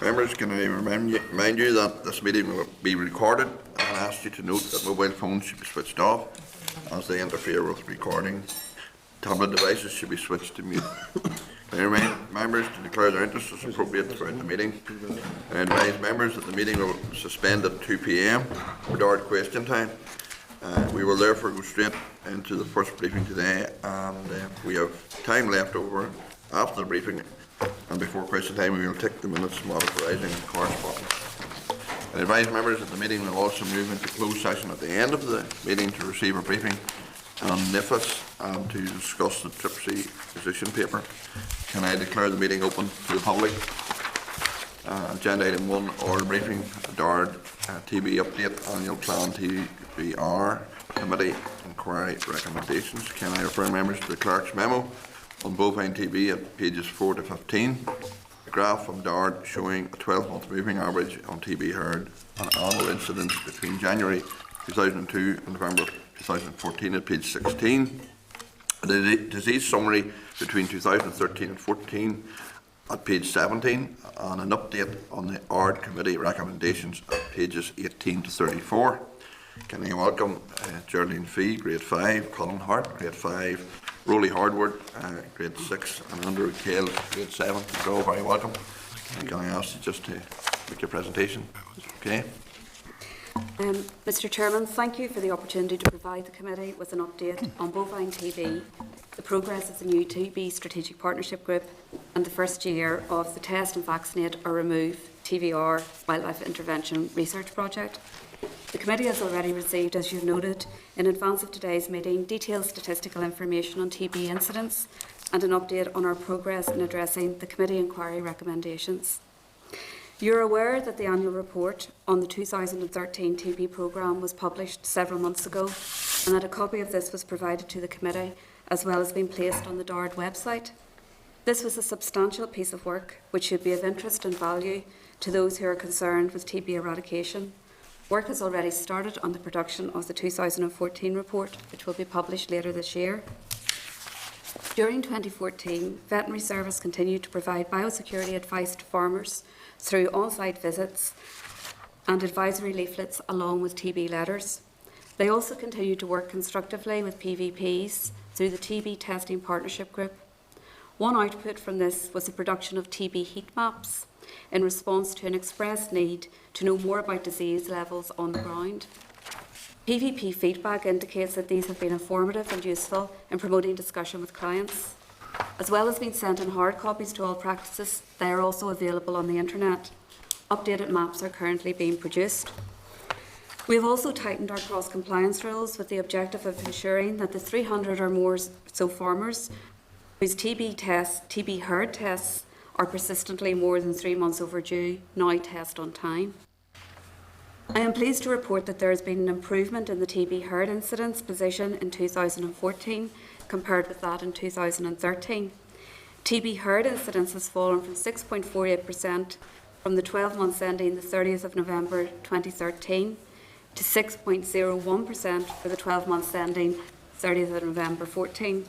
Members, can I remind you that this meeting will be recorded and ask you to note that mobile phones should be switched off as they interfere with recording. Tablet devices should be switched to mute. I remind members to declare their interest as appropriate throughout the meeting. I advise members that the meeting will suspend at 2 p.m. for Dard question time. We will therefore go straight into the first briefing today, and we have time left over after the briefing and before question time. We will take the minutes from authorising and correspondence. I advise members that the meeting will also move into closed session at the end of the meeting to receive a briefing on NIFIS and to discuss the TRIPSI position paper. Can I declare the meeting open to the public? Agenda item 1, oral briefing, Dard TB update, annual plan TBR, committee inquiry recommendations. Can I refer members to the clerk's memo on bovine TB at pages 4 to 15? A graph from Dard showing a 12-month moving average on TB herd and annual incidence between January 2002 and November 2014 at page 16. The disease summary between 2013 and 14 at page 17, and an update on the ARD committee recommendations at pages 18 to 34. Can I welcome Geraldine Fee, grade 5, Colin Hart, grade 5, Rolly Hardward, grade 6, and Andrew Kale, grade 7. You're all very welcome. And can I ask you just to make your presentation? Okay. Mr Chairman, thank you for the opportunity to provide the committee with an update on bovine TB, the progress of the new TB Strategic Partnership Group, and the first year of the Test and Vaccinate or Remove TBR Wildlife Intervention Research Project. The committee has already received, as you've noted, in advance of today's meeting, detailed statistical information on TB incidents and an update on our progress in addressing the committee inquiry recommendations. You're aware that the annual report on the 2013 TB programme was published several months ago, and that a copy of this was provided to the committee as well as being placed on the Dard website. This was a substantial piece of work which should be of interest and value to those who are concerned with TB eradication. Work has already started on the production of the 2014 report, which will be published later this year. During 2014, Veterinary Service continued to provide biosecurity advice to farmers through on-site visits and advisory leaflets along with TB letters. They also continued to work constructively with PVPs through the TB Testing Partnership Group. One output from this was the production of TB heat maps in response to an expressed need to know more about disease levels on the ground. PVP feedback indicates that these have been informative and useful in promoting discussion with clients. As well as being sent in hard copies to all practices, they are also available on the internet. Updated maps are currently being produced. We have also tightened our cross-compliance rules with the objective of ensuring that the 300 or more farmers whose TB herd tests are persistently more than 3 months overdue now test on time. I am pleased to report that there has been an improvement in the TB herd incidence position in 2014 compared with that in 2013. TB herd incidence has fallen from 6.48% from the 12 months ending the 30th of November 2013 to 6.01% for the 12 months ending 30th of November 14.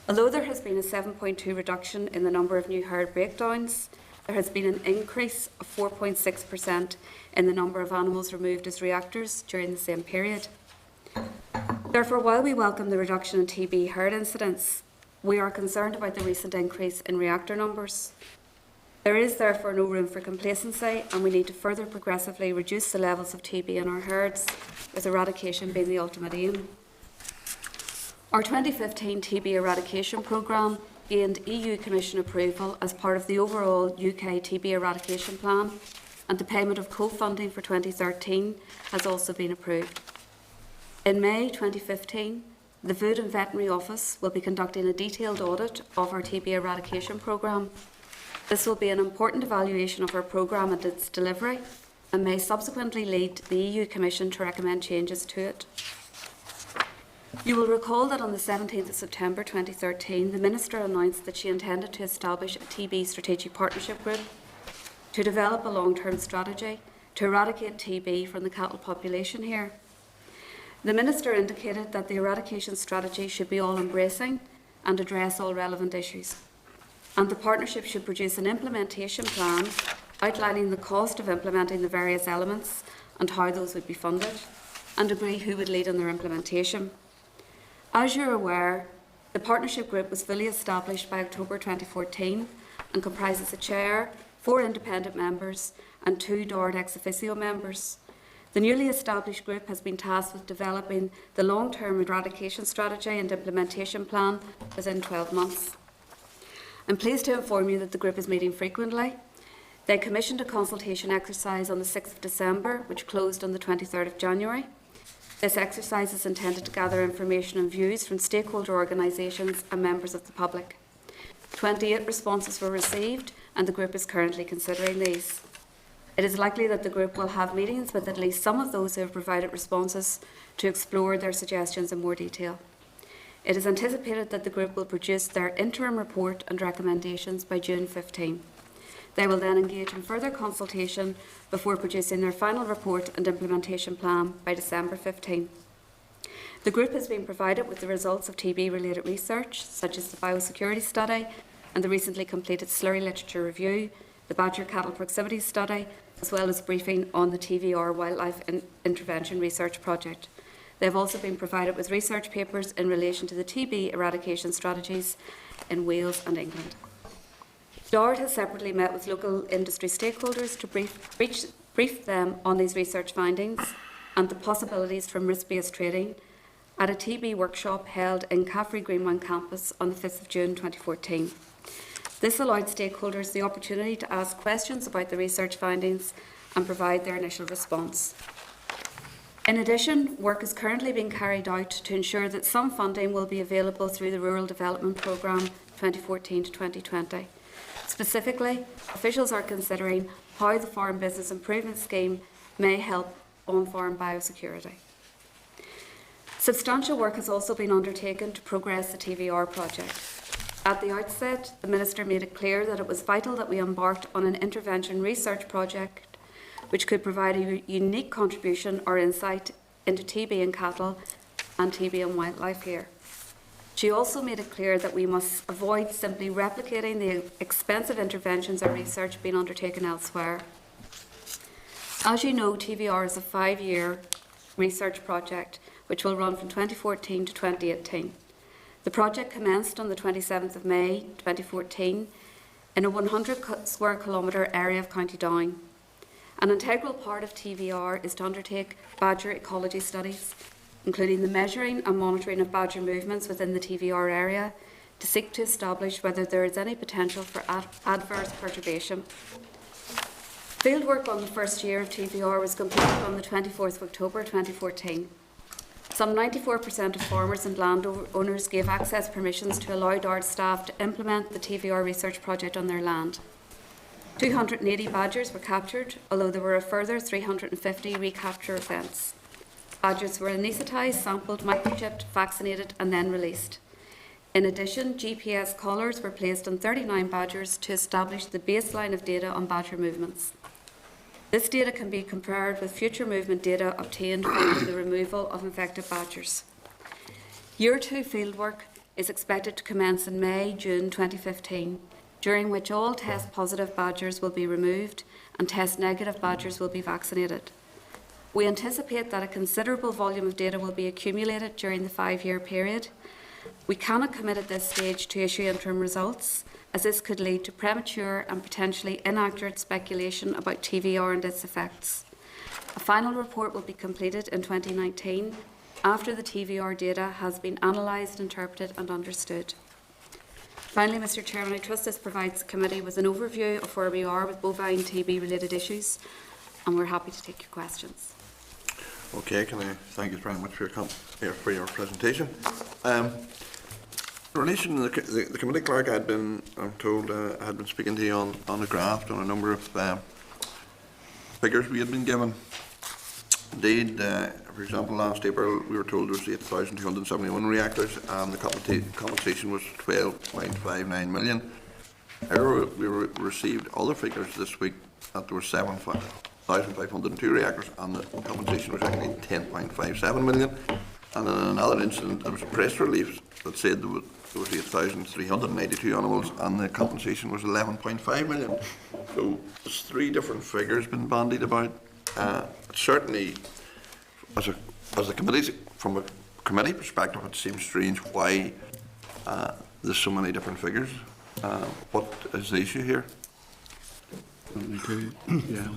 Although there has been a 7.2% reduction in the number of new herd breakdowns, there has been an increase of 4.6% in the number of animals removed as reactors during the same period. Therefore, while we welcome the reduction in TB herd incidence, we are concerned about the recent increase in reactor numbers. There is therefore no room for complacency, and we need to further progressively reduce the levels of TB in our herds, with eradication being the ultimate aim. Our 2015 TB eradication programme gained EU Commission approval as part of the overall UK TB eradication plan, and the payment of co-funding for 2013 has also been approved. In May 2015, the Food and Veterinary Office will be conducting a detailed audit of our TB eradication programme. This will be an important evaluation of our programme and its delivery, and may subsequently lead the EU Commission to recommend changes to it. You will recall that on the 17th of September 2013, the Minister announced that she intended to establish a TB Strategic Partnership Group to develop a long-term strategy to eradicate TB from the cattle population here. The Minister indicated that the eradication strategy should be all-embracing and address all relevant issues, and the partnership should produce an implementation plan outlining the cost of implementing the various elements and how those would be funded, and agree who would lead on their implementation. As you're aware, the partnership group was fully established by October 2014 and comprises a chair, 4 independent members and 2 DART ex officio members. The newly established group has been tasked with developing the long-term eradication strategy and implementation plan within 12 months. I'm pleased to inform you that the group is meeting frequently. They commissioned a consultation exercise on the 6th of December, which closed on the 23rd of January. This exercise is intended to gather information and views from stakeholder organisations and members of the public. 28 responses were received, and the group is currently considering these. It is likely that the group will have meetings with at least some of those who have provided responses to explore their suggestions in more detail. It is anticipated that the group will produce their interim report and recommendations by June 15. They will then engage in further consultation before producing their final report and implementation plan by December 15. The group has been provided with the results of TB-related research, such as the biosecurity study and the recently completed slurry literature review, the Badger Cattle Proximity Study, as well as briefing on the TVR Wildlife Intervention Research Project. They have also been provided with research papers in relation to the TB eradication strategies in Wales and England. DART has separately met with local industry stakeholders to brief them on these research findings and the possibilities from risk-based trading at a TB workshop held in Caffrey Greenmount campus on the 5th of June 2014. This allowed stakeholders the opportunity to ask questions about the research findings and provide their initial response. In addition, work is currently being carried out to ensure that some funding will be available through the Rural Development Programme 2014 to 2020. Specifically, officials are considering how the Farm Business Improvement Scheme may help on-farm biosecurity. Substantial work has also been undertaken to progress the TVR project. At the outset, the Minister made it clear that it was vital that we embarked on an intervention research project which could provide a unique contribution or insight into TB in cattle and TB in wildlife here. She also made it clear that we must avoid simply replicating the expensive interventions or research being undertaken elsewhere. As you know, TVR is a 5-year research project which will run from 2014 to 2018. The project commenced on the 27th of May 2014 in a 100 square kilometre area of County Down. An integral part of TVR is to undertake badger ecology studies, including the measuring and monitoring of badger movements within the TVR area, to seek to establish whether there is any potential for adverse perturbation. Fieldwork on the first year of TVR was completed on the 24th of October 2014. Some 94% of farmers and landowners gave access permissions to allow DART staff to implement the TVR research project on their land. 280 badgers were captured, although there were a further 350 recapture events. Badgers were anaesthetised, sampled, microchipped, vaccinated and then released. In addition, GPS collars were placed on 39 badgers to establish the baseline of data on badger movements. This data can be compared with future movement data obtained from the removal of infected badgers. Year 2 fieldwork is expected to commence in May-June 2015, during which all test-positive badgers will be removed and test-negative badgers will be vaccinated. We anticipate that a considerable volume of data will be accumulated during the 5-year period. We cannot commit at this stage to issue interim results, as this could lead to premature and potentially inaccurate speculation about TVR and its effects. A final report will be completed in 2019 after the TVR data has been analysed, interpreted and understood. Finally, Mr Chairman, I trust this provides the committee with an overview of where we are with bovine TB related issues, and we're happy to take your questions. Okay, can I thank you very much for your presentation. In relation to the committee clerk, I'm told, had been speaking to you on the draft on a number of figures we had been given. Indeed, for example, last April we were told there was 8,271 reactors and the compensation was 12.59 million. However, we received other figures this week that there were 7,502 reactors and the compensation was actually 10.57 million. And in another incident, there was a press release that said there was 8,392 animals and the compensation was 11.5 million. So there's three different figures been bandied about. Certainly, as a committee, from a committee perspective, it seems strange why there's so many different figures. What is the issue here? Yeah,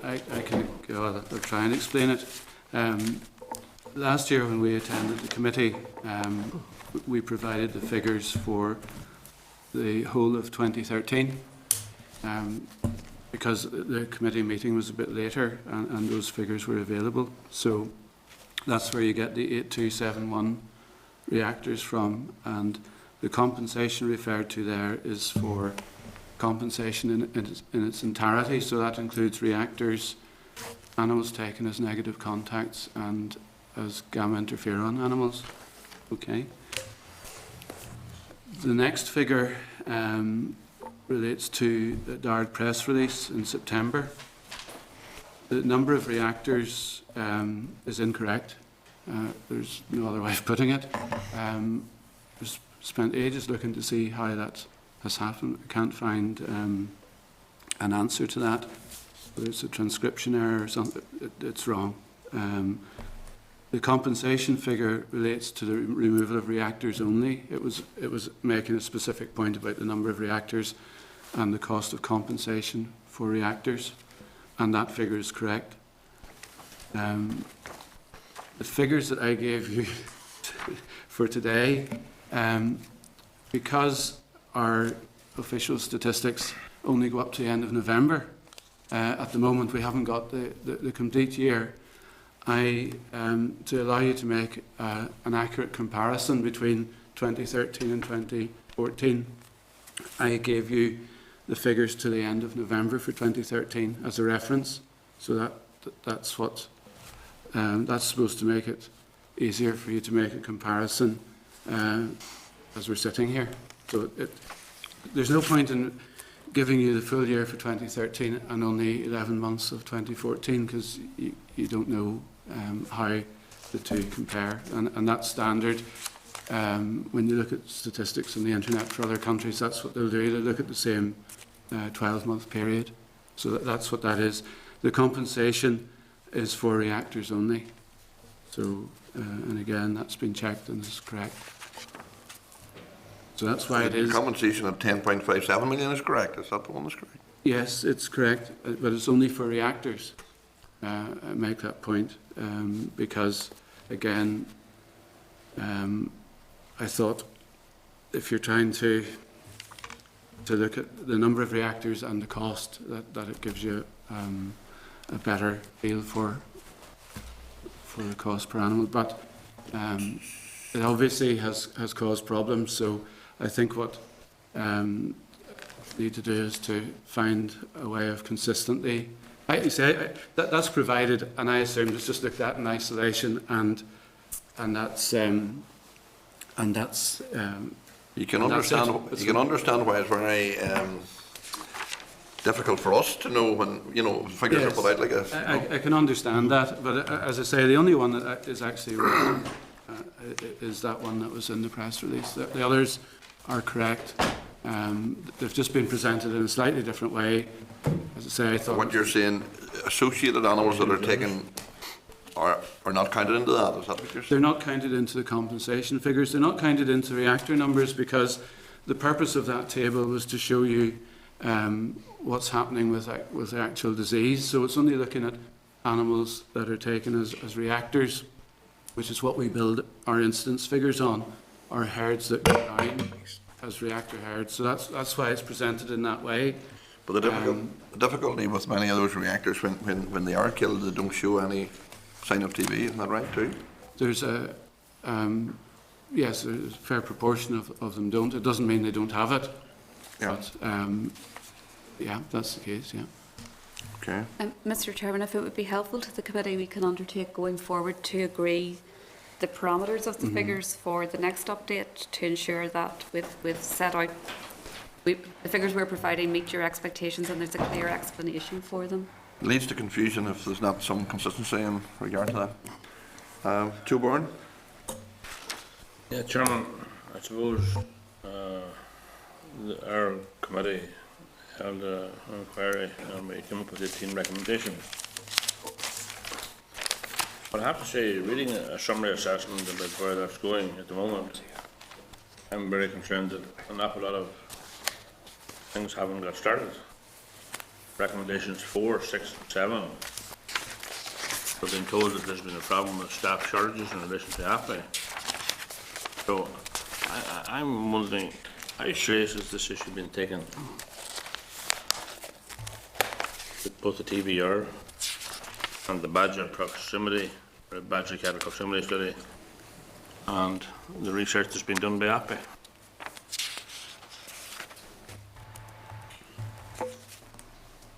I can go on or try and explain it. Last year when we attended the committee, we provided the figures for the whole of 2013 because the committee meeting was a bit later and those figures were available. So that's where you get the 8271 reactors from, and the compensation referred to there is for compensation in its entirety. So that includes reactors, animals taken as negative contacts and as gamma interferon animals. Okay. The next figure relates to the DARD press release in September. The number of reactors is incorrect. There's no other way of putting it. I've spent ages looking to see how that has happened. I can't find an answer to that. Whether it's a transcription error or something, it's wrong. The compensation figure relates to the removal of reactors only. It was making a specific point about the number of reactors and the cost of compensation for reactors, and that figure is correct. The figures that I gave you for today, because our official statistics only go up to the end of November, at the moment we haven't got the complete year. To allow you to make an accurate comparison between 2013 and 2014, I gave you the figures to the end of November for 2013 as a reference. So that's what that's supposed to make it easier for you to make a comparison as we're sitting here. So there's no point in giving you the full year for 2013 and only 11 months of 2014 because you don't know how the two compare, and that's standard. When you look at statistics on the internet for other countries, that's what they'll do. They'll look at the same 12-month period. So that's what that is. The compensation is for reactors only. So, and again, that's been checked and is correct. So that's why it is. The compensation of 10.57 million is correct. Is that the one that's correct? Yes, it's correct, but it's only for reactors. I make that point because, again, I thought if you're trying to look at the number of reactors and the cost, that it gives you a better feel for the cost per animal. But it obviously has caused problems. So I think what we need to do is to find a way of consistently. I say that's provided, and I assumed it's just looked at in isolation, and that's. You can understand. You can understand why it's very difficult for us to know when figures are put out like this. I can understand that, but as I say, the only one that is actually wrong is that one that was in the press release. The others are correct. They've just been presented in a slightly different way. As I say, I thought. What you're saying, associated animals that are taken are not counted into that. Is that what you're saying? They're not counted into the compensation figures. They're not counted into reactor numbers because the purpose of that table was to show you what's happening with the actual disease. So it's only looking at animals that are taken as reactors, which is what we build our incidence figures on, or herds that go down as reactor herds. So that's why it's presented in that way. But the difficulty with many of those reactors, when they are killed, they don't show any sign of TB. Isn't that right too? There's yes, a fair proportion of them don't. It doesn't mean they don't have it. Yeah. But yeah, that's the case. Yeah. Okay. Mr. Chairman, if it would be helpful to the committee, we can undertake going forward to agree the parameters of the figures for the next update to ensure that we've set out the figures we're providing meet your expectations and there's a clear explanation for them. It leads to confusion if there's not some consistency in regard to that. Joe Byrne? Yeah, Chairman, I suppose our committee held an inquiry and we came up with 18 recommendations. But I have to say, reading a summary assessment about where that's going at the moment, I'm very concerned that an awful lot of things haven't got started. Recommendations 4, 6 and 7. We've been told that there's been a problem with staff shortages in relation to AFBI. So I'm wondering, how serious has this issue been taken? With both the TVR and the Badger proximity, or Badger cattle proximity study, and the research that's been done by AFBI.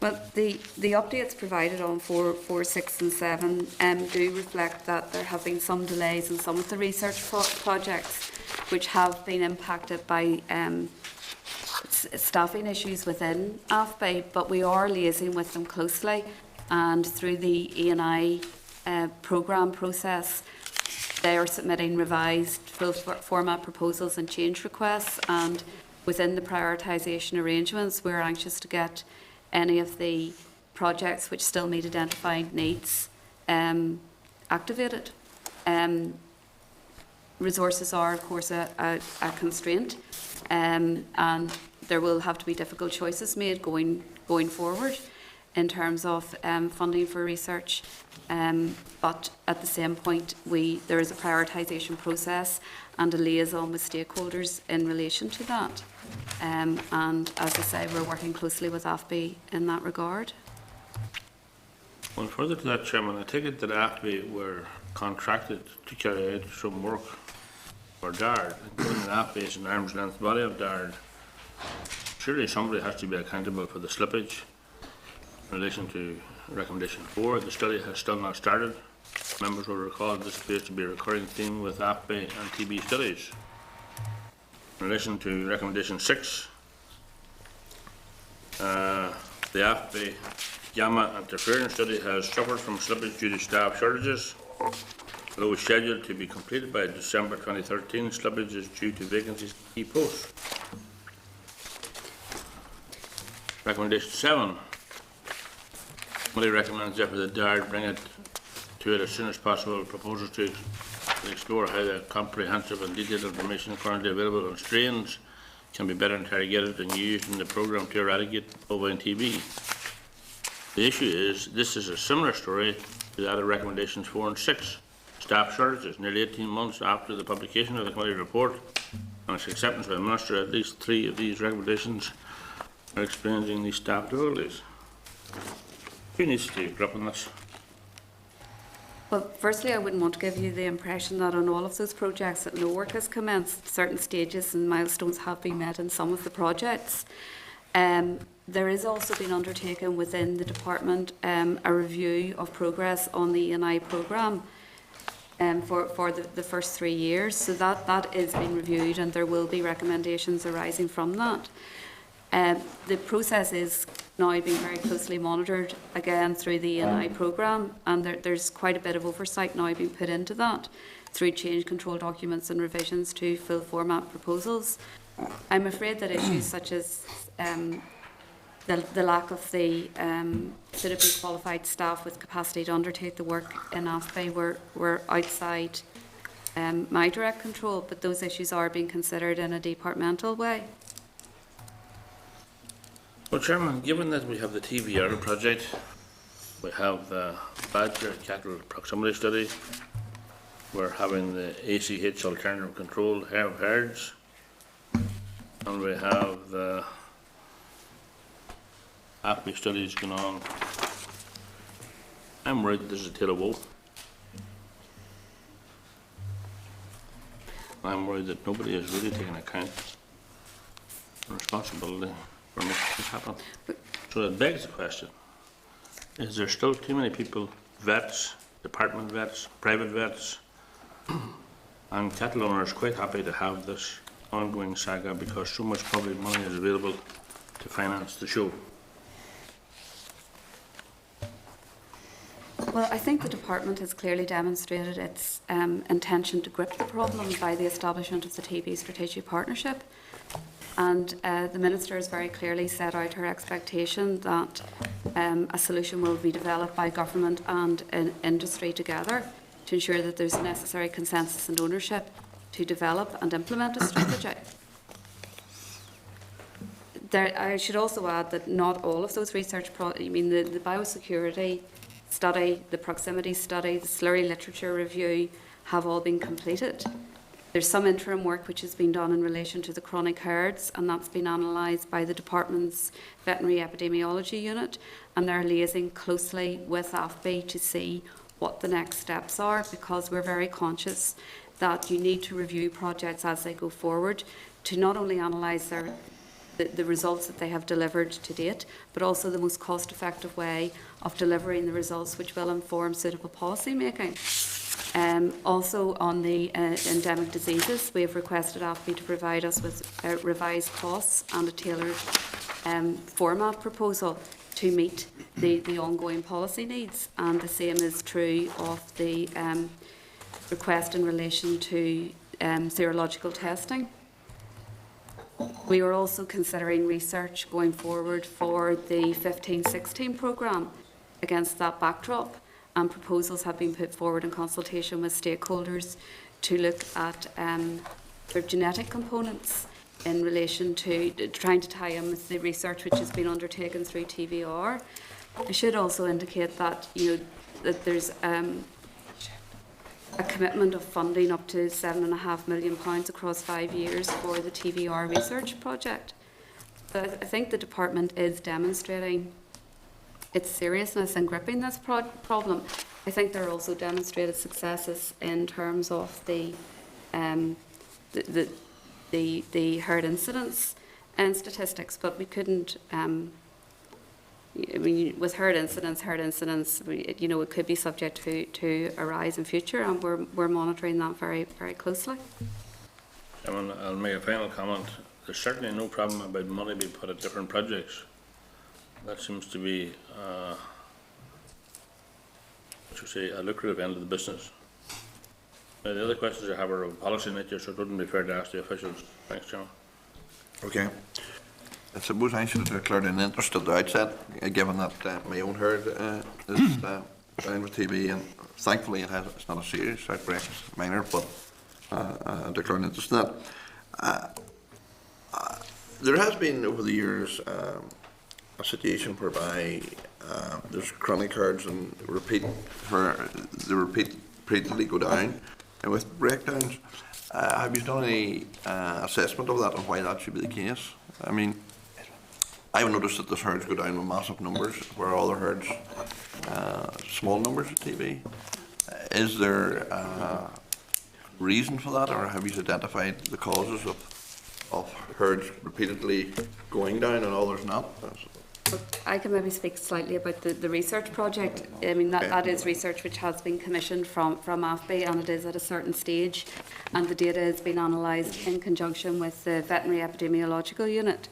Well, the updates provided on 4, 6 and 7 do reflect that there have been some delays in some of the research projects which have been impacted by staffing issues within AFBI, but we are liaising with them closely, and through the E&I programme process they are submitting revised full format proposals and change requests, and within the prioritisation arrangements we're anxious to get any of the projects which still need identifying needs activated. Resources are, of course, a constraint, and there will have to be difficult choices made going forward in terms of funding for research. But at the same point, there is a prioritisation process and a liaison with stakeholders in relation to that. And as I say, we're working closely with AFBI in that regard. Well, further to that, Chairman, I take it that AFBI were contracted to carry out some work for DARD, including AFBI is an arm's length body of DARD. Surely somebody has to be accountable for the slippage in relation to recommendation 4. The study has still not started. Members will recall this appears to be a recurring theme with AFBI and TB studies. In relation to recommendation 6, the AFBI gamma interference study has suffered from slippage due to staff shortages. Although scheduled to be completed by December 2013, slippage is due to vacancies in key posts. Recommendation 7. Committee recommends therefore that DARD bring it to it as soon as possible proposals to explore how the comprehensive and detailed information currently available on strains can be better interrogated and used in the programme to eradicate bovine TB. The issue is, this is a similar story to that of recommendations 4 and 6. Staff shortages, nearly 18 months after the publication of the committee report and its acceptance by the Minister, at least 3 of these recommendations are experiencing these staff difficulties. Who needs to take up on this? Well, firstly, I wouldn't want to give you the impression that on all of those projects that no work has commenced. Certain stages and milestones have been met in some of the projects. There is also been undertaken within the department a review of progress on the E&I programme for the first 3 years. So that is being reviewed, and there will be recommendations arising from that. The process is now being very closely monitored again through the E&I programme, and there's quite a bit of oversight now being put into that through change control documents and revisions to full format proposals. I'm afraid that issues such as the lack of the suitably qualified staff with capacity to undertake the work in AFBI were outside my direct control, but those issues are being considered in a departmental way. Well, Chairman, given that we have the TVR project, we have the Badger cattle proximity study, we're having the ACH alternative control of herds, and we have the AFBI studies going on, I'm worried that this is a tale of woe. I'm worried that nobody is really taking account of responsibility for making this happen. So it begs the question, is there still too many people, vets, department vets, private vets, and cattle owners quite happy to have this ongoing saga because so much public money is available to finance the show? Well, I think the department has clearly demonstrated its intention to grip the problem by the establishment of the TB Strategic Partnership. And the Minister has very clearly set out her expectation that a solution will be developed by government and industry together to ensure that there's necessary consensus and ownership to develop and implement a strategy. I should also add that not all of those research the biosecurity study, the proximity study, the slurry literature review have all been completed. There's some interim work which has been done in relation to the chronic herds, and that's been analysed by the department's veterinary epidemiology unit, and they're liaising closely with AFBI to see what the next steps are, because we're very conscious that you need to review projects as they go forward to not only analyse the results that they have delivered to date, but also the most cost-effective way of delivering the results which will inform suitable policy making. Also on the endemic diseases, we have requested AFBI to provide us with revised costs and a tailored format proposal to meet the ongoing policy needs, and the same is true of the request in relation to serological testing. We are also considering research going forward for the 15-16 programme against that backdrop, and proposals have been put forward in consultation with stakeholders to look at their genetic components in relation to trying to tie in with the research which has been undertaken through TVR. I should also indicate that that there's a commitment of funding up to £7.5 million across 5 years for the TVR research project. But I think the department is demonstrating its seriousness in gripping this problem. I think there are also demonstrated successes in terms of the herd incidence and statistics, but we couldn't. With herd incidence, it could be subject to a rise in future, and we're monitoring that very, very closely. I'll make a final comment. There's certainly no problem about money being put at different projects. That seems to be, a lucrative end of the business. Now, the other questions I have are of policy nature, so it wouldn't be fair to ask the officials. Thanks, John. Okay. I suppose I should have declared an interest at the outset, given that my own herd is down with TB, and thankfully it's not a serious outbreak, it's minor, but I declared an interest in that. There has been over the years a situation whereby there's chronic herds and they repeatedly go down, and with breakdowns. Have you done any assessment of that and why that should be the case? I mean, I've noticed that there's herds go down with massive numbers, where other herds, small numbers of TB. Is there a reason for that, or have you identified the causes of herds repeatedly going down and others not? I can maybe speak slightly about the research project. I mean, that is research which has been commissioned from AFBI, and it is at a certain stage, and the data has been analysed in conjunction with the veterinary epidemiological unit.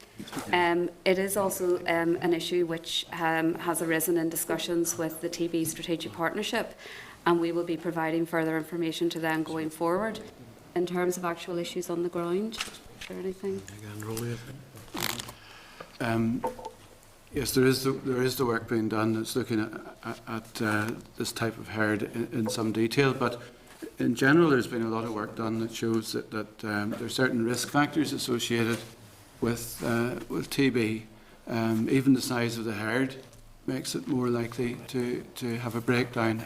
It is also an issue which has arisen in discussions with the TB Strategic Partnership, and we will be providing further information to them going forward. In terms of actual issues on the ground, is there anything? Yes, there is the work being done that's looking at this type of herd in some detail, but in general there's been a lot of work done that shows that there are certain risk factors associated with TB. Even the size of the herd makes it more likely to have a breakdown.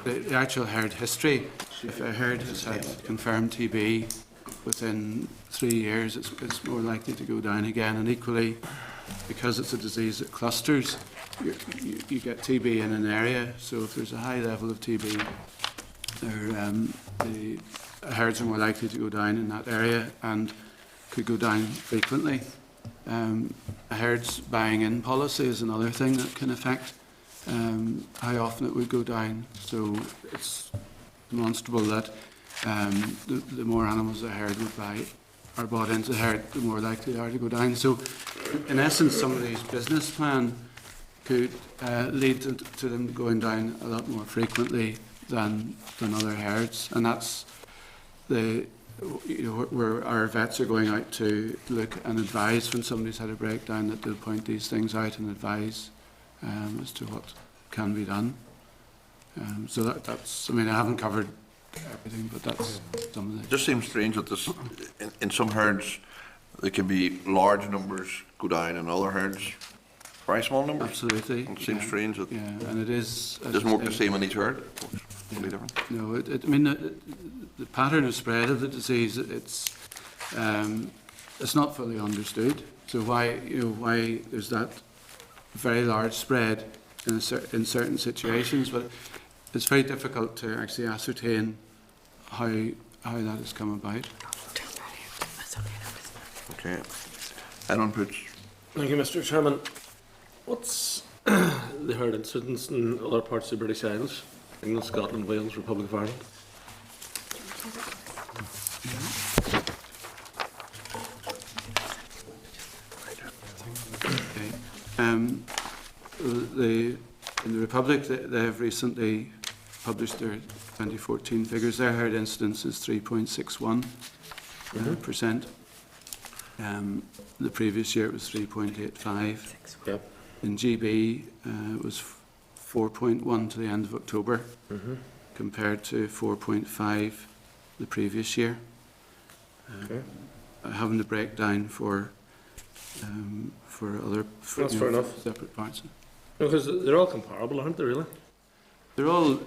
The actual herd history, if a herd has had confirmed TB within 3 years, it's more likely to go down again, and equally, because it's a disease that clusters, you get TB in an area, so if there's a high level of TB, the herds are more likely to go down in that area and could go down frequently. A herd's buying in policy is another thing that can affect how often it would go down, so it's demonstrable that the more animals a herd would buy are bought into the herd, the more likely they are to go down. So, in essence, somebody's business plan could lead to them going down a lot more frequently than other herds, and that's where our vets are going out to look and advise when somebody's had a breakdown, that they'll point these things out and advise as to what can be done. So that's, I mean, I haven't covered everything, but that's some of It the... just seems strange that this, in some herds, there can be large numbers go down, and other herds, very small numbers. Absolutely. It seems strange that Yeah, and it is... it doesn't work the same in each herd. It's totally different. No, I mean, the pattern of spread of the disease, it's not fully understood. So why there's that very large spread in certain situations, but it's very difficult to actually ascertain how that has come about. Okay. Edwin Poots. Thank you, Mr. Chairman. What's the herd incidence in other parts of the British Isles? England, Scotland, Wales, Republic of Ireland? Okay. In the Republic, they have recently published their 2014 figures. Their herd incidence is 3.61%. The previous year it was 3.85. Yep. In GB, it was 4.1 to the end of October, compared to 4.5 the previous year. Okay. Having the breakdown for other That's fair enough. separate parts. Because they're all comparable, aren't they, really? They're all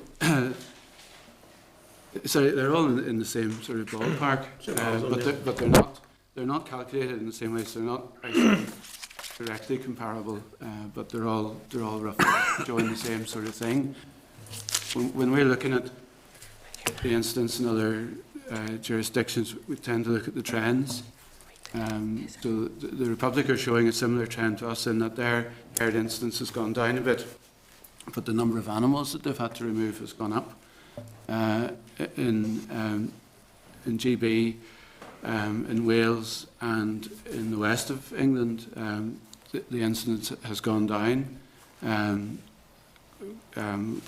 sorry, they're all in the same sort of ballpark, but they're not calculated in the same way. So they're not actually directly comparable, but they're all roughly showing the same sort of thing. When we're looking at the incidence in other jurisdictions, we tend to look at the trends. So the Republic are showing a similar trend to us in that their herd incidence has gone down a bit, but the number of animals that they've had to remove has gone up. In GB, in Wales and in the west of England, the incidence has gone down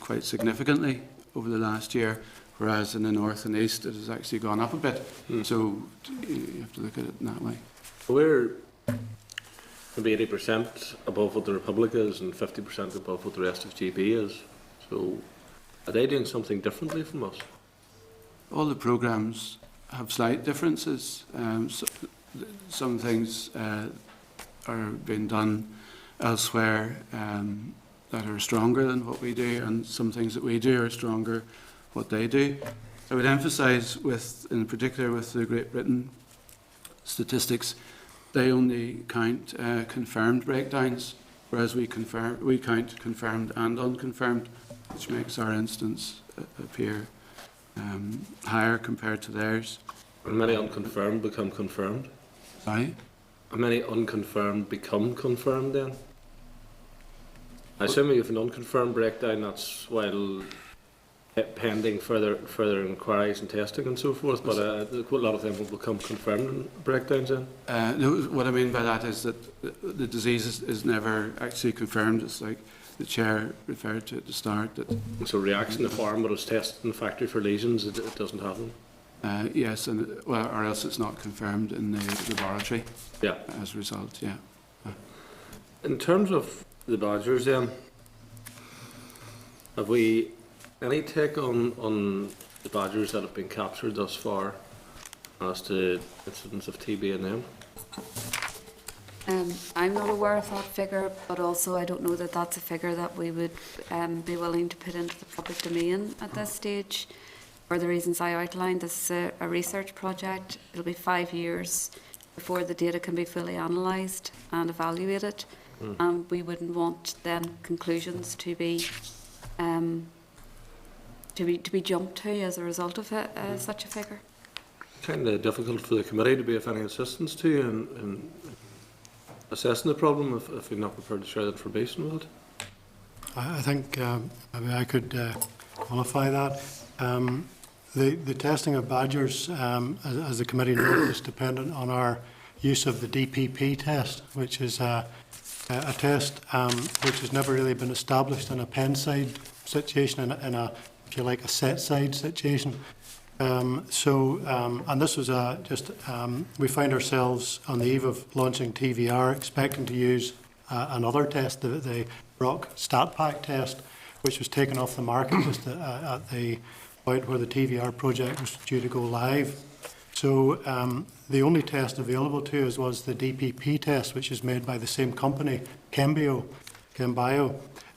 quite significantly over the last year, whereas in the north and east it has actually gone up a bit. So you have to look at it in that way. We're maybe 80% above what the Republic is and 50% above what the rest of GB is. So are they doing something differently from us? All the programmes have slight differences. Some things are being done elsewhere that are stronger than what we do, and some things that we do are stronger what they do. I would emphasise, in particular with the Great Britain statistics, they only count confirmed breakdowns, whereas we count confirmed and unconfirmed, which makes our instance appear higher compared to theirs. And many unconfirmed become confirmed? Sorry? And many unconfirmed become confirmed then? I assume if an unconfirmed breakdown, that's while pending further inquiries and testing and so forth, but a lot of them will become confirmed breakdowns then? No, what I mean by that is that the disease is never actually confirmed. It's like the chair referred to at the start. That So reacts in the farm, but it's tested in the factory for lesions, it doesn't have them? yes, or else it's not confirmed in the laboratory. Yeah. As a result, yeah. In terms of the badgers then, have we any take on the badgers that have been captured thus far as to incidents of TB in them? I'm not aware of that figure, but also I don't know that that's a figure that we would be willing to put into the public domain at this stage. For the reasons I outlined, this is a research project. It'll be 5 years before the data can be fully analysed and evaluated, and we wouldn't want then conclusions to be jumped to as a result of such a figure. Kind of difficult for the committee to be of any assistance to you in assessing the problem if you're not prepared to share that information with it. I think maybe I could qualify that. The testing of badgers, as the committee noted, is dependent on our use of the DPP test, which is a a test which has never really been established in a pen side situation, in a, if you like, a set side situation. And this was we find ourselves on the eve of launching TVR, expecting to use another test, the Rock StatPack test, which was taken off the market just at the point where the TVR project was due to go live. So the only test available to us was the DPP test, which is made by the same company, Chembio.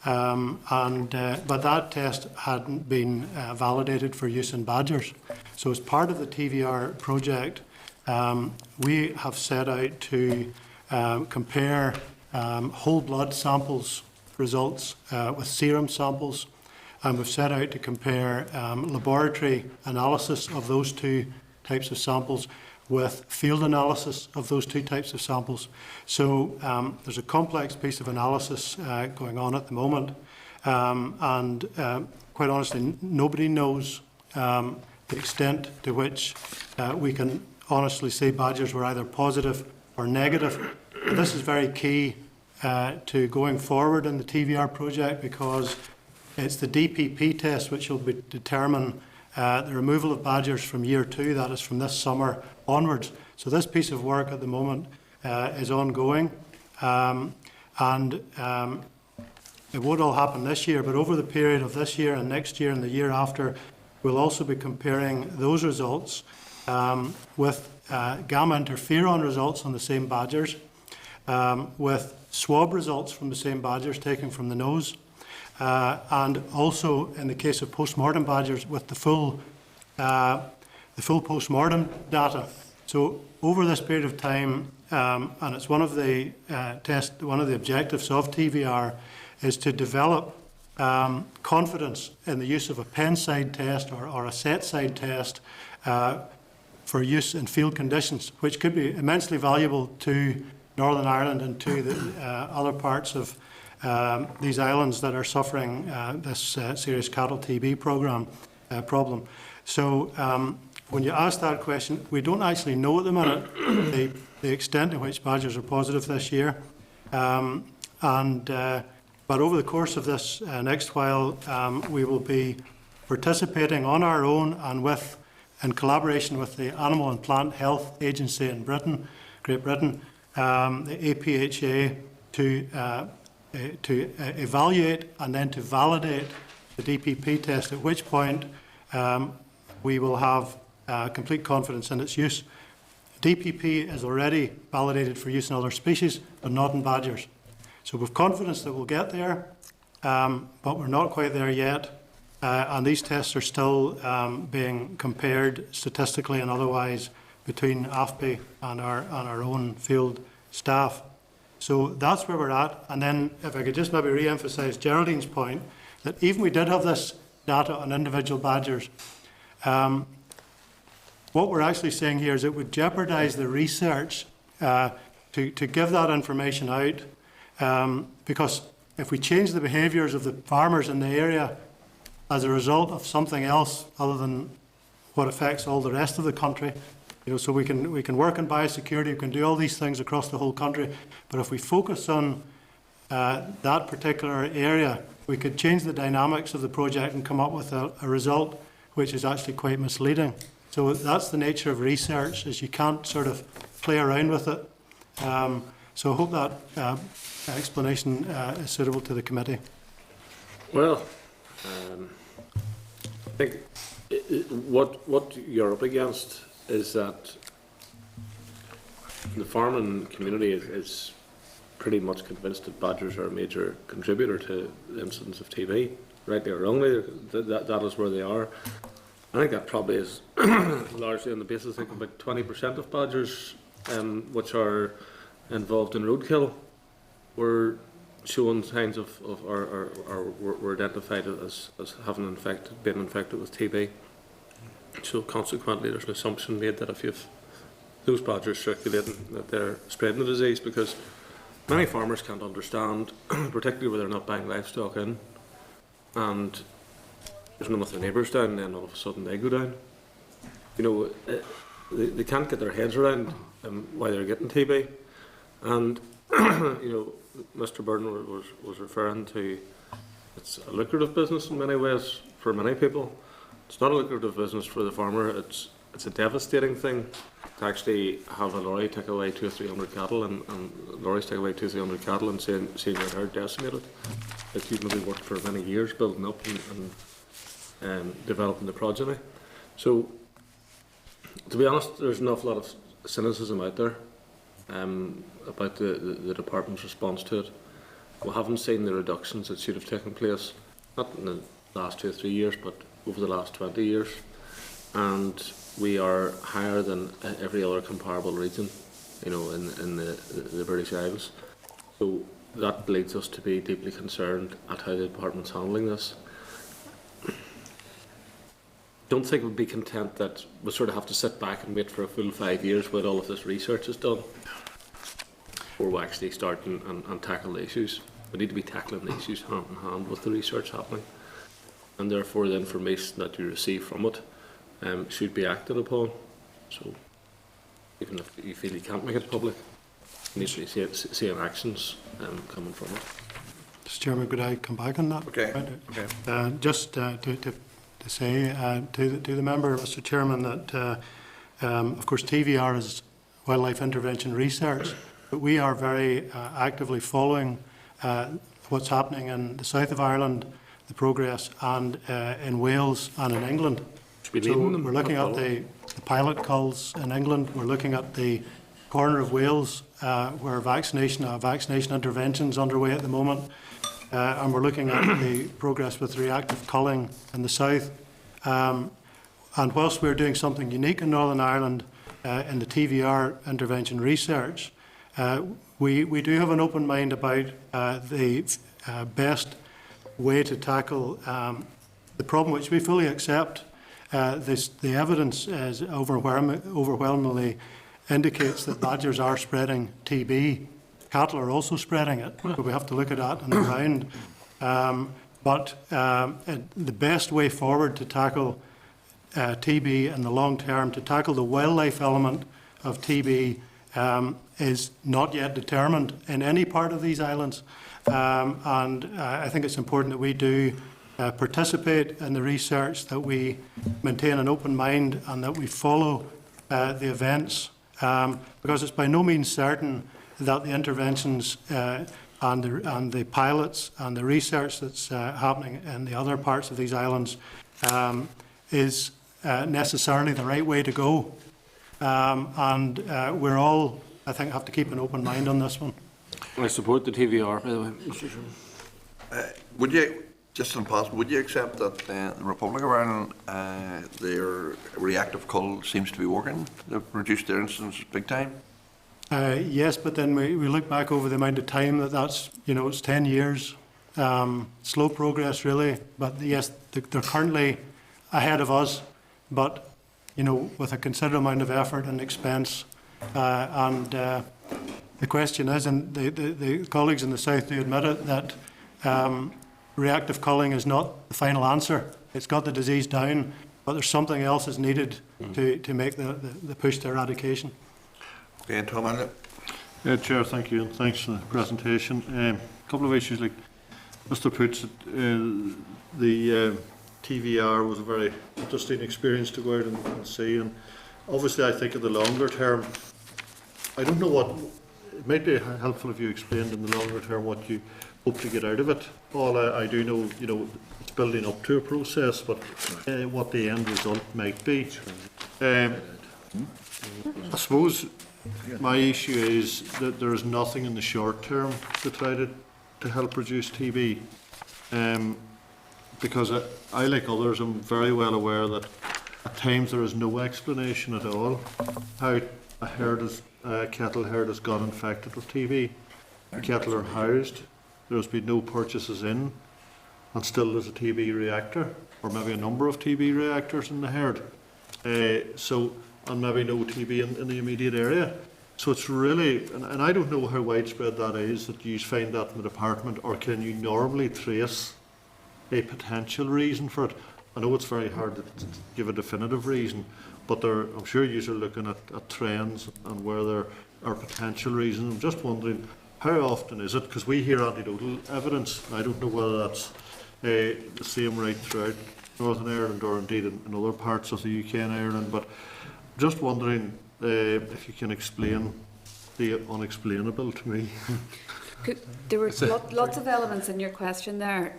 But that test hadn't been validated for use in badgers. So as part of the TVR project, we have set out to compare whole blood samples results with serum samples, and we've set out to compare laboratory analysis of those two types of samples with field analysis of those two types of samples. So there's a complex piece of analysis going on at the moment, and quite honestly, nobody knows the extent to which we can honestly say badgers were either positive or negative. And this is very key to going forward in the TVR project, because it's the DPP test which will determine the removal of badgers from year 2, that is from this summer onwards. So this piece of work at the moment is ongoing, and it won't all happen this year, but over the period of this year and next year and the year after, we'll also be comparing those results with gamma interferon results on the same badgers, with swab results from the same badgers taken from the nose, and also in the case of post-mortem badgers with the full post-mortem data. So over this period of time, and it's one of the objectives of TVR is to develop confidence in the use of a pen side test or a set side test for use in field conditions, which could be immensely valuable to Northern Ireland and to the other parts of these islands that are suffering this serious cattle TB problem. So when you ask that question, we don't actually know at the minute the extent to which badgers are positive this year. But over the course of this next while, we will be participating on our own and in collaboration with the Animal and Plant Health Agency in Great Britain, the APHA, to evaluate and then to validate the DPP test, at which point we will have complete confidence in its use. DPP is already validated for use in other species, but not in badgers. So we've confidence that we'll get there, but we're not quite there yet. And these tests are still being compared statistically and otherwise between AFPI and our own field staff. So that's where we're at. And then if I could just maybe re-emphasise Geraldine's point, that even we did have this data on individual badgers, what we're actually saying here is it would jeopardise the research to give that information out, because if we change the behaviours of the farmers in the area as a result of something else other than what affects all the rest of the country, so we can work on biosecurity, we can do all these things across the whole country, but if we focus on that particular area, we could change the dynamics of the project and come up with a result which is actually quite misleading. So that's the nature of research, is you can't sort of play around with it. So I hope that explanation is suitable to the committee. Well, I think what you're up against is that the farming community is pretty much convinced that badgers are a major contributor to the incidence of TB. Rightly or wrongly, that is where they are. I think that probably is largely on the basis, I think about 20% of badgers which are involved in roadkill were showing signs of or were identified as having been infected with TB. So consequently, there's an assumption made that if you've those badgers circulating, that they're spreading the disease, because many farmers can't understand, particularly where they're not buying livestock in, and there's none of their neighbours down, and then all of a sudden they go down. They can't get their heads around why they're getting TB, and Mr. Burton was referring to, it's a lucrative business in many ways for many people. It's not a lucrative business for the farmer. It's a devastating thing to actually have a lorry take away 200 or 300 cattle and lorries take away 200 or 300 cattle and seeing your herd decimated. That you've maybe worked for many years building up and developing the progeny. So, to be honest, there's an awful lot of cynicism out there about the department's response to it. We haven't seen the reductions that should have taken place, not in the last 2 or 3 years, but over the last 20 years. And we are higher than every other comparable region, you know, in the British Isles. So that leads us to be deeply concerned at how the department's handling this. Don't think we'd be content that we sort of have to sit back and wait for a full 5 years while all of this research is done before we actually start and tackle the issues. We need to be tackling the issues hand in hand with the research happening, and therefore the information that you receive from it should be acted upon. So even if you feel you can't make it public, you need to be seeing actions coming from it. Mr. Chairman, could I come back on that? Okay. Just to say to the member, Mr. Chairman, that of course TVR is Wildlife Intervention Research, but we are very actively following what's happening in the south of Ireland, the progress, and in Wales and in England. So we're looking at the pilot culls in England. We're looking at the corner of Wales where vaccination intervention is underway at the moment. And we're looking at the progress with reactive culling in the south. And whilst we're doing something unique in Northern Ireland in the TVR intervention research, we do have an open mind about the best way to tackle the problem, which we fully accept. The evidence is overwhelmingly indicates that badgers are spreading TB. Cattle are also spreading it, so we have to look at that on the ground. But the best way forward to tackle TB in the long term, to tackle the wildlife element of TB, is not yet determined in any part of these islands. And I think it's important that we do participate in the research, that we maintain an open mind, and that we follow the events, because it's by no means certain that the interventions and the pilots and the research that's happening in the other parts of these islands is necessarily the right way to go. And we're all, I think, have to keep an open mind on this one. I support the TVR, by the way, Mr. Chairman. Would you, just impossible, would you accept that the Republic of Ireland, their reactive cull seems to be working? They've reduced their incidence big time? Yes, but then we look back over the amount of time that's, you know, it's 10 years. Slow progress, really. But yes, they're currently ahead of us, but, you know, with a considerable amount of effort and expense. And the question is, and the colleagues in the South do admit it, that reactive culling is not the final answer. It's got the disease down, but there's something else is needed to make the push to eradication. Okay, and Tom Allen. Chair, thank you, and thanks for the presentation. A couple of issues, like Mr. Poots, the TVR was a very interesting experience to go out and see, and obviously I think in the longer term, I don't know what, it might be helpful if you explained in the longer term what you hope to get out of it. All I do know, you know, it's building up to a process, but what the end result might be. I suppose my issue is that there is nothing in the short term to try to help reduce TB, because I, like others, am very well aware that at times there is no explanation at all how a cattle herd has got infected with TB. The cattle are housed, there's been no purchases in, and still there's a TB reactor, or maybe a number of TB reactors in the herd. And maybe no TB in the immediate area. So it's really, and I don't know how widespread that is, that you find that in the department, or can you normally trace a potential reason for it? I know it's very hard to give a definitive reason, but I'm sure you are looking at trends and where there are potential reasons. I'm just wondering how often is it? Because we hear anecdotal evidence. I don't know whether that's the same right throughout Northern Ireland or indeed in other parts of the UK and Ireland. But just wondering if you can explain the unexplainable to me. There were lots of elements in your question there.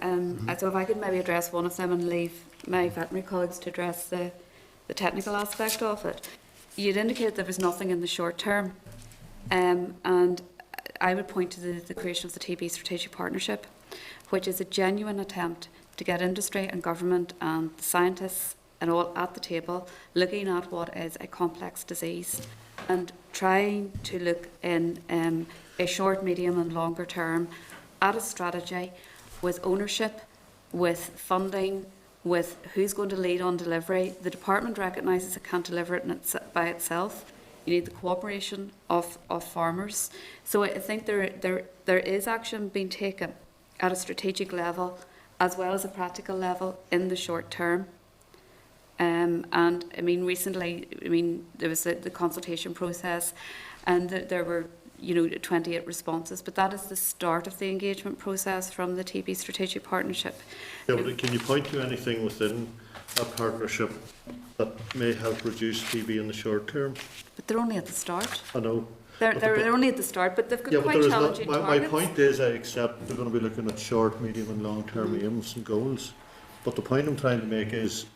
So if I could maybe address one of them and leave my veterinary colleagues to address the technical aspect of it. You'd indicated there was nothing in the short term. And I would point to the creation of the TB Strategic Partnership, which is a genuine attempt to get industry and government and scientists and all at the table looking at what is a complex disease and trying to look in a short, medium and longer term at a strategy with ownership, with funding, with who's going to lead on delivery. The department recognises it can't deliver it by itself. You need the cooperation of farmers. So I think there is action being taken at a strategic level as well as a practical level in the short term. And I mean, recently, there was the consultation process, and there were 28 responses. But that is the start of the engagement process from the TB Strategic Partnership. Yeah, but can you point to anything within that partnership that may help reduce TB in the short term? But they're only at the start. I know. They're only at the start, but they've got Yeah, but quite there is challenging not, my targets. point is, I accept they're going to be looking at short, medium and long-term aims and goals. But the point I'm trying to make is,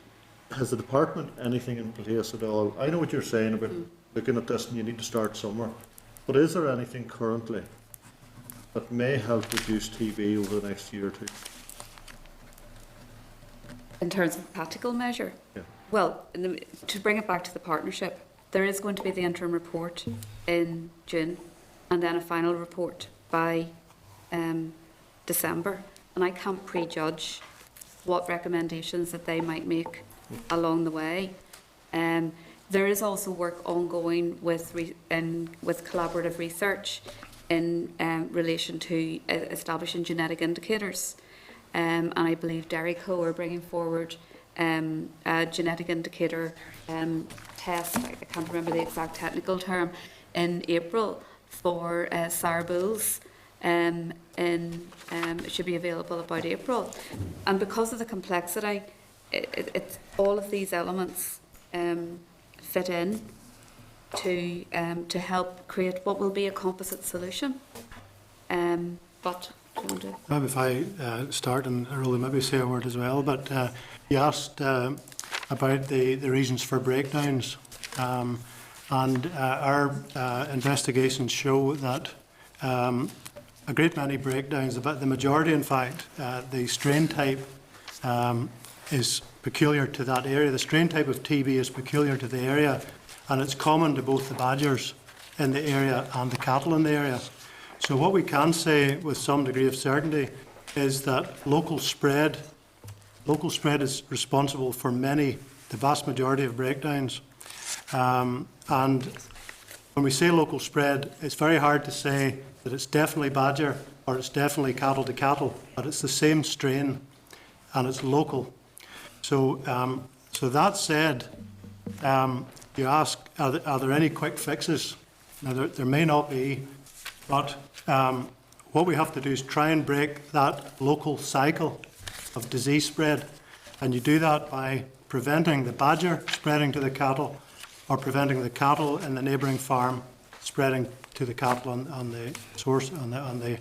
has the department anything in place at all? I know what you're saying about looking at this and you need to start somewhere. But is there anything currently that may help reduce TB over the next year or two? In terms of practical measure? Yeah. Well, to bring it back to the partnership, there is going to be the interim report in June and then a final report by December. And I can't prejudge what recommendations that they might make along the way. There is also work ongoing with collaborative research in relation to establishing genetic indicators. And I believe Dairyco are bringing forward a genetic indicator test, I can't remember the exact technical term, in April for sour bulls. It should be available about April. And because of the complexity, it's all of these elements fit in to help create what will be a composite solution. But do you want to? Maybe if I start, and Rolly maybe say a word as well, but you asked about the reasons for breakdowns, and our investigations show that a great many breakdowns, about the majority in fact, the strain type is peculiar to that area. The strain type of TB is peculiar to the area, and it's common to both the badgers in the area and the cattle in the area. So what we can say with some degree of certainty is that local spread is responsible for the vast majority of breakdowns. And when we say local spread, it's very hard to say that it's definitely badger or it's definitely cattle to cattle, but it's the same strain and it's local. So, so that said, you ask, are there any quick fixes? Now, there may not be, but what we have to do is try and break that local cycle of disease spread. And you do that by preventing the badger spreading to the cattle, or preventing the cattle in the neighbouring farm spreading to the cattle on the source, on the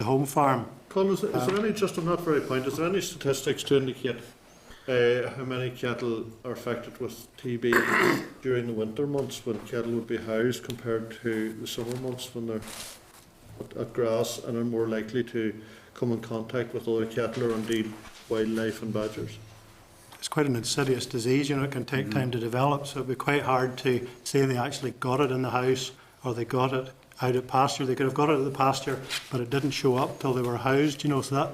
home farm. Colin, is there any, just on that very point, is there any statistics to indicate how many cattle are affected with TB during the winter months when cattle would be housed compared to the summer months when they're at grass and are more likely to come in contact with other cattle or indeed wildlife and badgers? It's quite an insidious disease, it can take time to develop, so it'd be quite hard to say they actually got it in the house or they got it out at pasture. They could have got it at the pasture, but it didn't show up till they were housed, so that.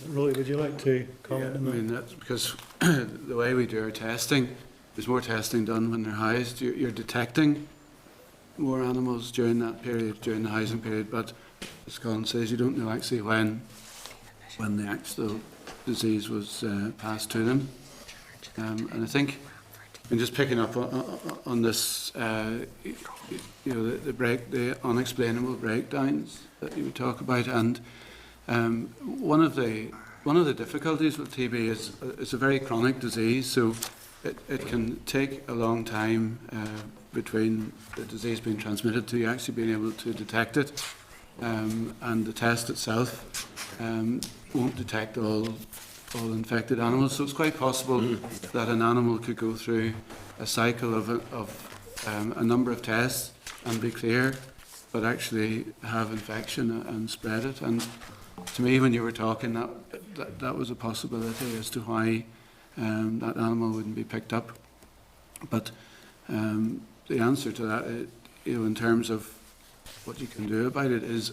Rolly, would you like to comment on that? That's because the way we do our testing, there's more testing done when they're housed. You're detecting more animals during that period, during the housing period, but as Colin says, you don't know actually when the actual disease was passed to them. And I think And just picking up on this, the unexplainable breakdowns that you would talk about, and one of the difficulties with TB is it's a very chronic disease, so it can take a long time between the disease being transmitted to you actually being able to detect it, and the test itself won't detect all infected animals. So it's quite possible that an animal could go through a cycle of a number of tests and be clear, but actually have infection and spread it. And to me, when you were talking, that was a possibility as to why that animal wouldn't be picked up. But the answer to that, in terms of what you can do about it, is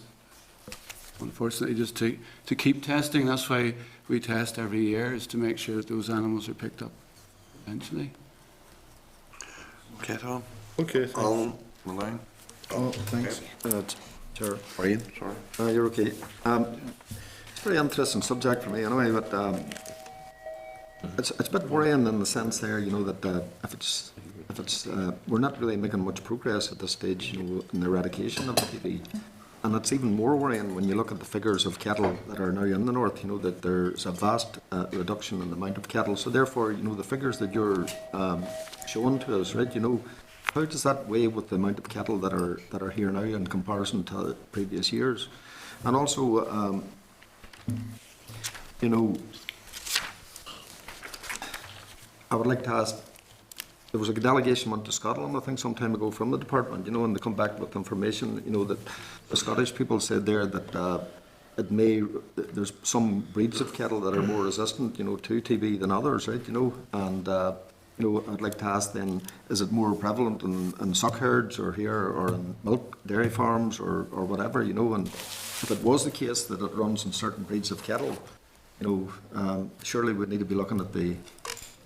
unfortunately just to keep testing. That's why we test every year, is to make sure that those animals are picked up eventually. Okay, Tom. Okay, thanks. Alan, Mullane. Oh, thanks, Chair. Brian, sorry. You're okay. It's a very interesting subject for me anyway, but it's a bit worrying in the sense there, that if it's we're not really making much progress at this stage, in the eradication of the TB. And it's even more worrying when you look at the figures of cattle that are now in the north, that there's a vast reduction in the amount of cattle. So therefore, the figures that you're showing to us, right, how does that weigh with the amount of cattle that are here now in comparison to previous years? And also, I would like to ask, there was a delegation went to Scotland, I think, some time ago from the department, and they come back with information, that the Scottish people said there that there's some breeds of cattle that are more resistant, to TB than others, right, and, I'd like to ask then, is it more prevalent in suck herds or here or in milk dairy farms or whatever, and if it was the case that it runs in certain breeds of cattle, surely we'd need to be looking at the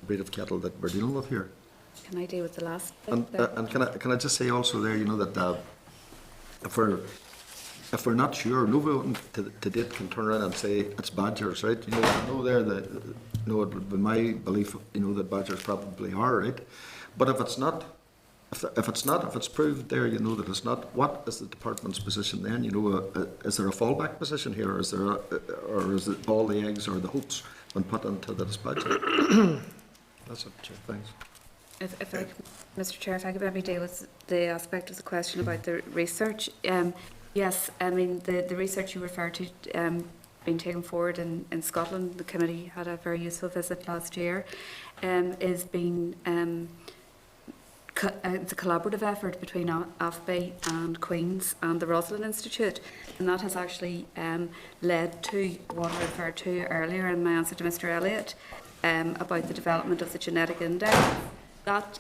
breed of cattle that we're dealing with here. Can I deal with the last bit And, there? and can I just say also there, that if we're not sure, nobody to date can turn around and say it's badgers, right? I know there that it would be my belief, that badgers probably are, right? But if it's not, if it's proved there, that it's not, what is the department's position then? Is there a fallback position here, or is it all the eggs or the hopes when put into the dispatch? That's it, Chair. Thanks. If I, Mr. Chair, if I could maybe deal with the aspect of the question about the research. Yes, I mean, the research you referred to being taken forward in Scotland, the committee had a very useful visit last year, is being, it's a collaborative effort between AFBI and Queen's and the Roslin Institute, and that has actually led to what I referred to earlier in my answer to Mr. Elliott about the development of the genetic index. That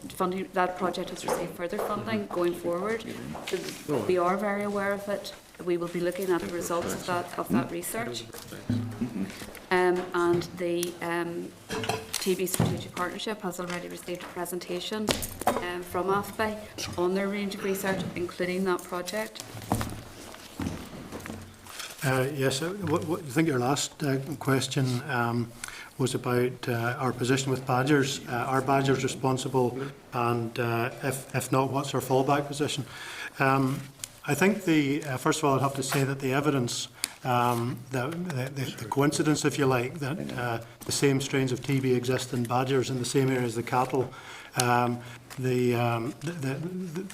funding, that project has received further funding going forward. We are very aware of it. We will be looking at the results of that research. And the TB Strategic Partnership has already received a presentation from AFBI on their range of research, including that project. Yes, I think your last question was about our position with badgers. Are badgers responsible, and if not, what's our fallback position? I think first of all, I'd have to say that the evidence, the coincidence, if you like, that the same strains of TB exist in badgers in the same area as the cattle. The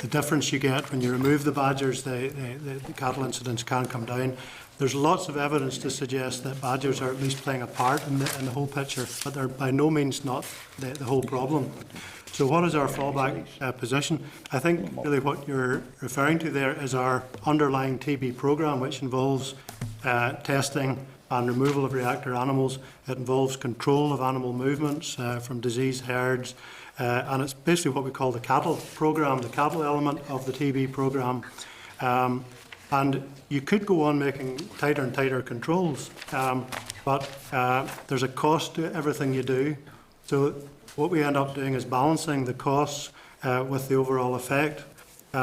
difference you get when you remove the badgers, the cattle incidence can come down. There's lots of evidence to suggest that badgers are at least playing a part in the whole picture, but they're by no means not the whole problem. So what is our fallback position? I think really what you're referring to there is our underlying TB programme, which involves testing and removal of reactor animals. It involves control of animal movements from diseased herds, and it's basically what we call the cattle programme, the cattle element of the TB programme. And you could go on making tighter and tighter controls, but there's a cost to everything you do. So what we end up doing is balancing the costs with the overall effect. We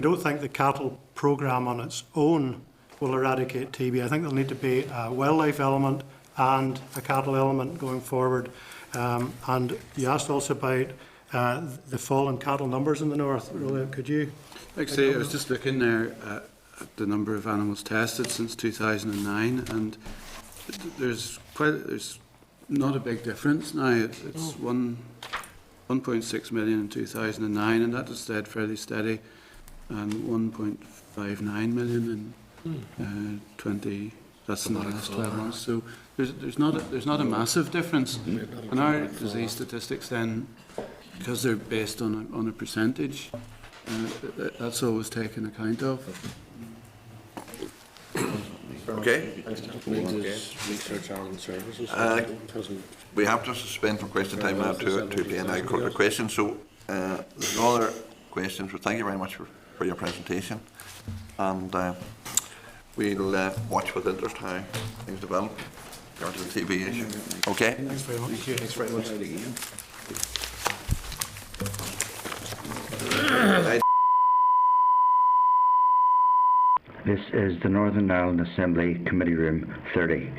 don't think the cattle programme on its own will eradicate TB. I think there'll need to be a wildlife element and a cattle element going forward. And you asked also about the fall in cattle numbers in the north. Roland, could you? Actually, I was just looking there at the number of animals tested since 2009, and there's not a big difference now. It's 1.6 million in 2009, and that has stayed fairly steady, and 1.59 million in 20. That's in the last 12 months. So there's not a massive difference. And our disease statistics then, because they're based on a percentage, that's always taken account of. Okay? Research and services. We have to suspend from question time now to the agricultural questions. So there's no other questions. Well, thank you very much for your presentation. And we'll watch with interest how things develop in regards to the TB issue. Okay? Thanks very much. Thanks very much. This is the Northern Ireland Assembly Committee Room 30.